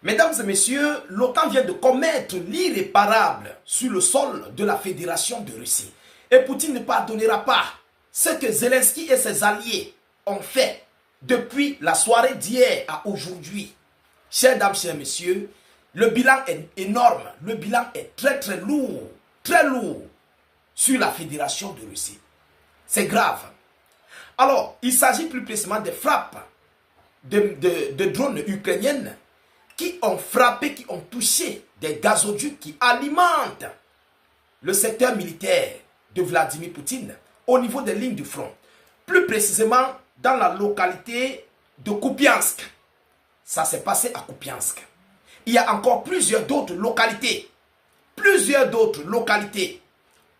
Mesdames et messieurs, l'OTAN vient de commettre l'irréparable sur le sol de la Fédération de Russie. Et Poutine ne pardonnera pas ce que Zelensky et ses alliés ont fait depuis la soirée d'hier à aujourd'hui. Chers dames, chers messieurs, le bilan est énorme. Le bilan est très lourd sur la Fédération de Russie. C'est grave. Alors, il s'agit plus précisément des frappes de drones ukrainiennes qui ont frappé, qui ont touché des gazoducs qui alimentent le secteur militaire de Vladimir Poutine au niveau des lignes du front. Plus précisément dans la localité de Kupiansk. Ça s'est passé à Kupiansk. Il y a encore plusieurs d'autres localités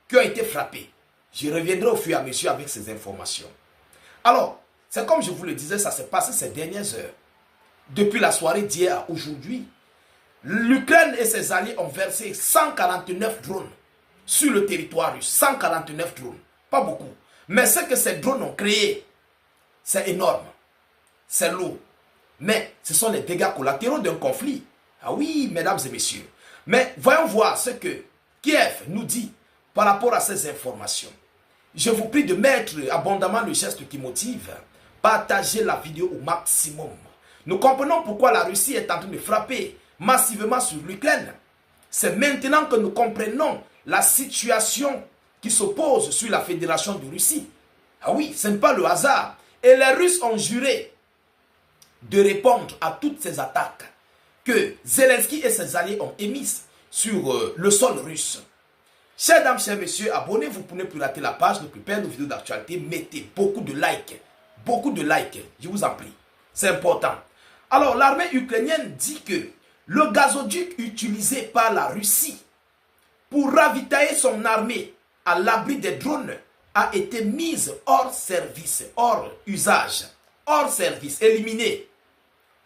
qui ont été frappées. Je reviendrai au fur et à mesure avec ces informations. Alors, c'est comme je vous le disais, ça s'est passé ces dernières heures. Depuis la soirée d'hier à aujourd'hui, l'Ukraine et ses alliés ont versé 149 drones sur le territoire russe. 149 drones, pas beaucoup. Mais ce que ces drones ont créé, c'est énorme. C'est lourd. Mais ce sont les dégâts collatéraux d'un conflit. Ah oui, mesdames et messieurs. Mais voyons voir ce que Kiev nous dit par rapport à ces informations. Je vous prie de mettre abondamment le geste qui motive. Partagez la vidéo au maximum. Nous comprenons pourquoi la Russie est en train de frapper massivement sur l'Ukraine. C'est maintenant que nous comprenons la situation qui s'oppose sur la Fédération de Russie. Ah oui, ce n'est pas le hasard. Et les Russes ont juré de répondre à toutes ces attaques que Zelensky et ses alliés ont émises sur le sol russe. Chers dames, chers messieurs, abonnez-vous pour ne plus rater la page, ne plus perdre nos vidéos d'actualité. Mettez beaucoup de likes, je vous en prie. C'est important. Alors, l'armée ukrainienne dit que le gazoduc utilisé par la Russie pour ravitailler son armée à l'abri des drones a été mis hors service, hors usage, hors service, éliminé.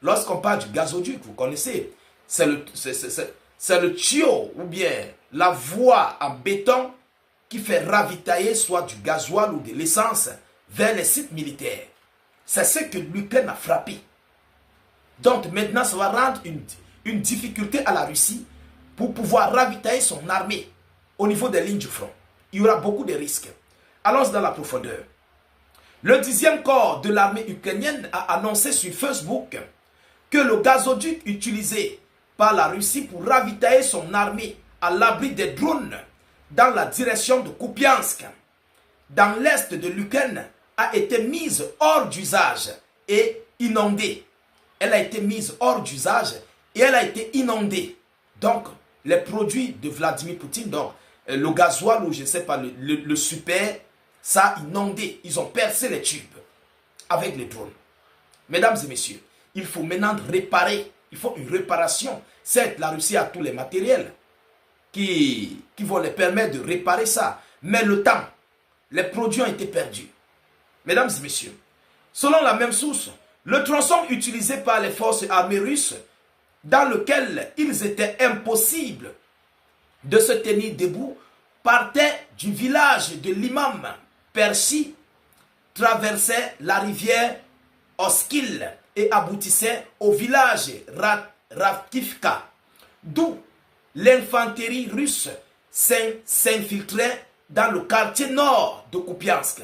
Lorsqu'on parle du gazoduc, vous connaissez, c'est le tuyau ou bien la voie en béton qui fait ravitailler soit du gasoil ou de l'essence vers les sites militaires. C'est ce que l'Ukraine a frappé. Donc maintenant, ça va rendre une difficulté à la Russie pour pouvoir ravitailler son armée au niveau des lignes du front. Il y aura beaucoup de risques. Allons dans la profondeur. Le 10e corps de l'armée ukrainienne a annoncé sur Facebook que le gazoduc utilisé par la Russie pour ravitailler son armée à l'abri des drones dans la direction de Kupiansk, dans l'est de l'Ukraine, a été mise hors d'usage et inondée. Elle a été mise hors d'usage et elle a été inondée. Donc, les produits de Vladimir Poutine, donc le gasoil ou je ne sais pas, le super, ça a inondé. Ils ont percé les tubes avec les drones. Mesdames et messieurs, il faut maintenant réparer. Il faut une réparation. Certes, la Russie a tous les matériels qui vont les permettre de réparer ça. Mais le temps, les produits ont été perdus. Mesdames et messieurs, selon la même source, le tronçon utilisé par les forces armées russes, dans lequel il était impossible de se tenir debout, partait du village de l'imam Perchi, traversait la rivière Oskil et aboutissait au village Ravkivka, d'où l'infanterie russe s'infiltrait dans le quartier nord de Kupiansk.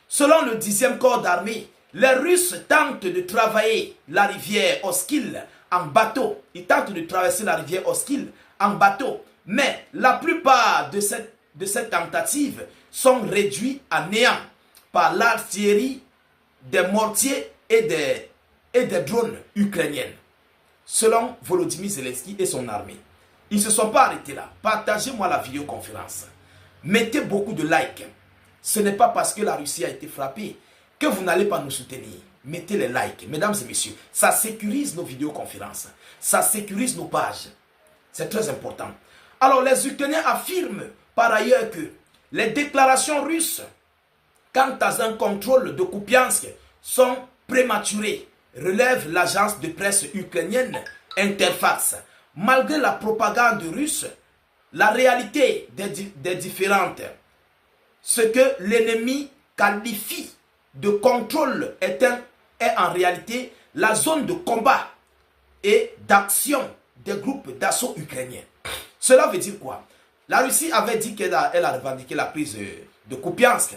Selon le 10e corps d'armée, les Russes tentent de travailler la rivière Oskil en bateau. Ils tentent de traverser la rivière Oskil en bateau. Mais la plupart de cette tentative sont réduits à néant par l'artillerie, des mortiers et des drones ukrainiens. Selon Volodymyr Zelensky et son armée. Ils ne se sont pas arrêtés là. Partagez-moi la vidéoconférence. Mettez beaucoup de likes. Ce n'est pas parce que la Russie a été frappée que vous n'allez pas nous soutenir. Mettez les likes. Mesdames et messieurs, ça sécurise nos vidéoconférences. Ça sécurise nos pages. C'est très important. Alors, les Ukrainiens affirment par ailleurs que les déclarations russes quant à un contrôle de Kupiansk sont prématurées, relève l'agence de presse ukrainienne Interfax. Malgré la propagande russe, la réalité des différentes, ce que l'ennemi qualifie de contrôle est en réalité la zone de combat et d'action des groupes d'assaut ukrainiens. Cela veut dire quoi? La Russie avait dit qu'elle a revendiqué la prise de Kupiansk.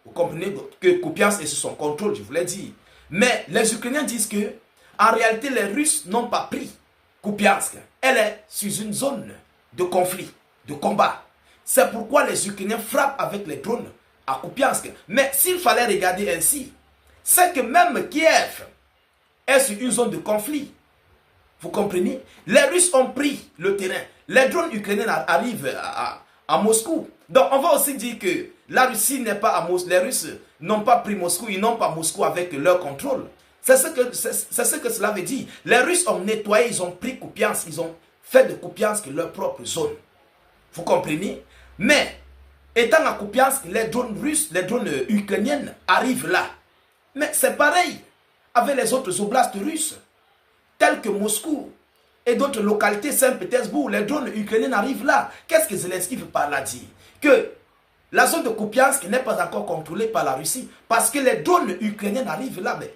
Vous comprenez que Kupiansk est sous son contrôle, je vous l'ai dit. Mais les Ukrainiens disent que, en réalité, les Russes n'ont pas pris Kupiansk. Elle est sous une zone de conflit, de combat. C'est pourquoi les Ukrainiens frappent avec les drones à Kupiansk. Mais s'il fallait regarder ainsi, c'est que même Kiev est sur une zone de conflit. Vous comprenez? Les Russes ont pris le terrain. Les drones ukrainiens arrivent à Moscou. Donc on va aussi dire que la Russie n'est pas à Moscou. Les Russes n'ont pas pris Moscou. Ils n'ont pas Moscou avec leur contrôle. C'est ce que cela veut dire. Les Russes ont nettoyé, ils ont pris Kupiansk. Ils ont fait de Kupiansk leur propre zone. Vous comprenez? Mais étant à Kupiansk, les drones russes, les drones ukrainiennes arrivent là. Mais c'est pareil avec les autres oblasts russes, tels que Moscou et d'autres localités, Saint-Pétersbourg. Les drones ukrainiens arrivent là. Qu'est-ce que Zelensky veut par là dire? Que la zone de Kupiansk n'est pas encore contrôlée par la Russie parce que les drones ukrainiens arrivent là. Mais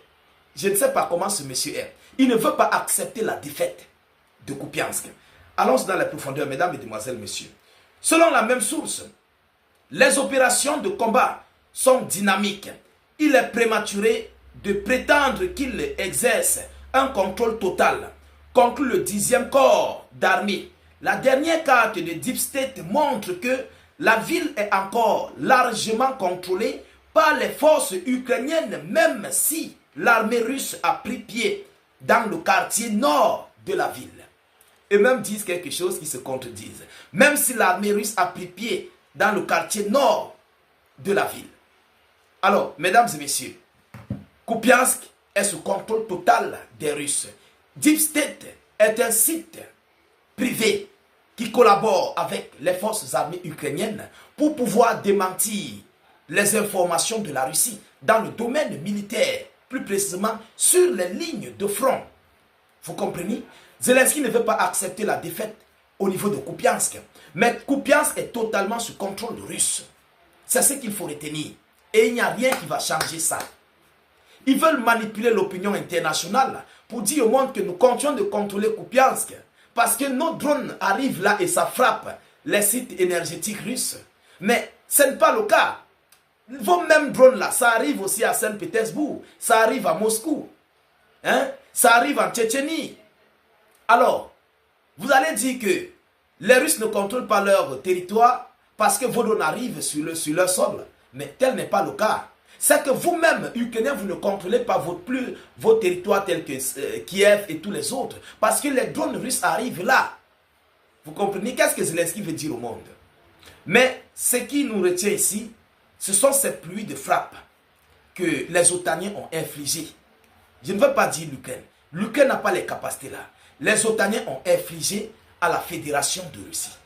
je ne sais pas comment ce monsieur est. Il ne veut pas accepter la défaite de Kupiansk. Allons dans les profondeurs, mesdames, mesdemoiselles, messieurs. Selon la même source, les opérations de combat sont dynamiques. Il est prématuré de prétendre qu'il exerce un contrôle total, conclut le 10e corps d'armée. La dernière carte de Deep State montre que la ville est encore largement contrôlée par les forces ukrainiennes, même si l'armée russe a pris pied dans le quartier nord de la ville. Eux-mêmes disent quelque chose qui se contredisent. Même si l'armée russe a pris pied dans le quartier nord de la ville. Alors, mesdames et messieurs, Kupiansk est sous contrôle total des Russes. Deep State est un site privé qui collabore avec les forces armées ukrainiennes pour pouvoir démentir les informations de la Russie dans le domaine militaire, plus précisément sur les lignes de front. Vous comprenez? Zelensky ne veut pas accepter la défaite au niveau de Kupiansk. Mais Kupiansk est totalement sous contrôle russe. C'est ce qu'il faut retenir. Et il n'y a rien qui va changer ça. Ils veulent manipuler l'opinion internationale pour dire au monde que nous continuons de contrôler Kupiansk. Parce que nos drones arrivent là et ça frappe les sites énergétiques russes. Mais ce n'est pas le cas. Vos mêmes drones là, ça arrive aussi à Saint-Pétersbourg. Ça arrive à Moscou. Hein? Ça arrive en Tchétchénie. Alors, vous allez dire que les Russes ne contrôlent pas leur territoire parce que vos drones arrivent sur leur sol. Mais tel n'est pas le cas. C'est que vous-même, Ukrainiens, vous ne contrôlez pas vos territoires tels que Kiev et tous les autres. Parce que les drones russes arrivent là. Vous comprenez? Qu'est-ce que Zelensky veut dire au monde? Mais ce qui nous retient ici, ce sont ces pluies de frappes que les Otaniens ont infligées. Je ne veux pas dire l'Ukraine. L'Ukraine n'a pas les capacités là. Les Otaniens ont infligé à la Fédération de Russie.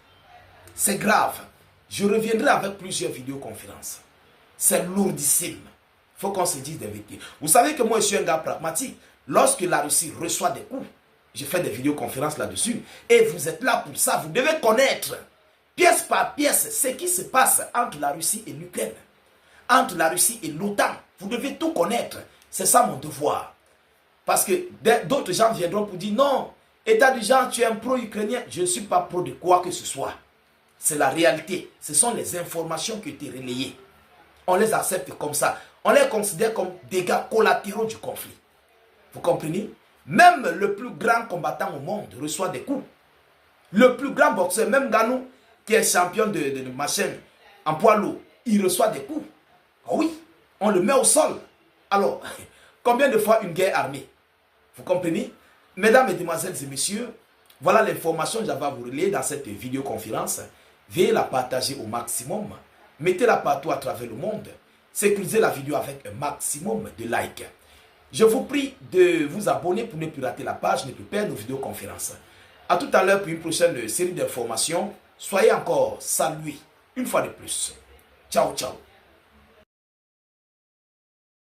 C'est grave. Je reviendrai avec plusieurs vidéoconférences. C'est lourdissime. Il faut qu'on se dise des vérités. Vous savez que moi, je suis un gars pragmatique. Lorsque la Russie reçoit des coups, je fais des vidéoconférences là-dessus. Et vous êtes là pour ça. Vous devez connaître, pièce par pièce, ce qui se passe entre la Russie et l'Ukraine. Entre la Russie et l'OTAN. Vous devez tout connaître. C'est ça mon devoir. Parce que d'autres gens viendront pour dire non, état du genre, tu es un pro-ukrainien. Je ne suis pas pro de quoi que ce soit. C'est la réalité. Ce sont les informations qui ont été relayées. On les accepte comme ça. On les considère comme dégâts collatéraux du conflit. Vous comprenez? Même le plus grand combattant au monde reçoit des coups. Le plus grand boxeur, même Ganou, qui est champion de machin en poids lourd, il reçoit des coups. Oui, on le met au sol. Alors, combien de fois une guerre armée? Vous comprenez? Mesdames, mesdemoiselles et messieurs, voilà l'information que j'avais à vous relayer dans cette vidéoconférence. Veuillez la partager au maximum. Mettez-la partout à travers le monde. Sécurisez la vidéo avec un maximum de likes. Je vous prie de vous abonner pour ne plus rater la page, ne plus perdre nos vidéoconférences. A tout à l'heure pour une prochaine série d'informations. Soyez encore salués une fois de plus. Ciao, ciao.